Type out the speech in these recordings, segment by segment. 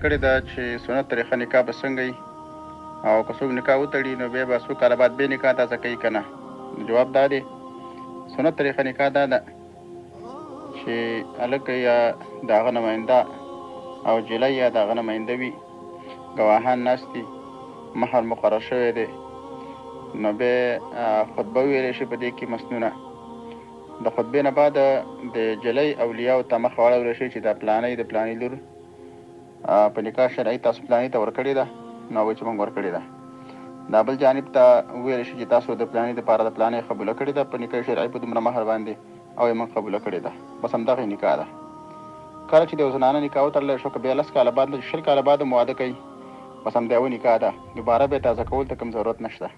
کړې ده چې سنت طریقه نکاح به څنګه وي او که څوک نکاح وتړي نو بیا به څو کاله بعد بیا نکاح تازه کوي که نه. جواب دا دی سنت طریقه نکاح دا ده چې هلک یا د هغه نماینده او جلی یا د هغه نماینده وي، ګواهان ناست دي، مهر مقرر شوی دی، نو بیا خطبه وویلی شي په دې کې مسنونه. د خطبې نه بعد د جلی اولیاو ته مخ واړولی شي چې دا پلانی د پلانی لور په نکاح شرعي تاسو پلانی ته ورکړې ده، نو هغوی چې موږ ورکړې ده. دا بل جانب ته وویلی شي چې تاسو د پلانی دپاره د پلانی قبوله کړې ده په نکاح شرعي په دومره مهر باندې او یې موږ قبوله کړې ده. بس همدغه نکاح ده. کله چې د یو زنانه نکاح وتړلی شو که بیا 10 کاله بعد 20 کاله بعد هم واده کوي، بس همدا یوه نکاح ده، دوباره بیا تازه کولو ته کوم ضرورت نشته.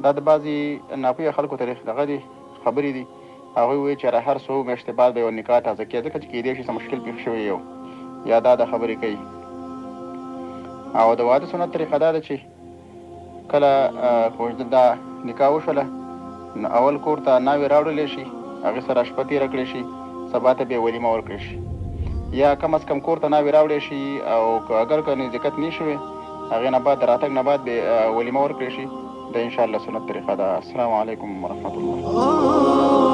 دا د بعضې ناپوهه خلکو طریقې دغه دي خبرې دي. هغوی وایي چې هر څو میاشتې بعد به یو نکاح تازه کړي، ځکه چې کیدای شي څه مشکل پېښ شوی یو یا دا د خبرې کوي. او د واده سنت طریقه دا ده چې کله دا نکاح وشوله نو اول کور ته ناوې راوړلی شي، هغې سره شپه تېره کړې شي، سبا ته بیا ولیمه ورکړی شي، یا کم از کم کور ته ناوې راوړی شي او اگر که نزدېکت نه شوې هغې نه بعد د راتګ نه بعد بیا ولیمه ورکړی شي. دا انشاءالله سنت طریقه ده. السلام علیکم ورحمت الله.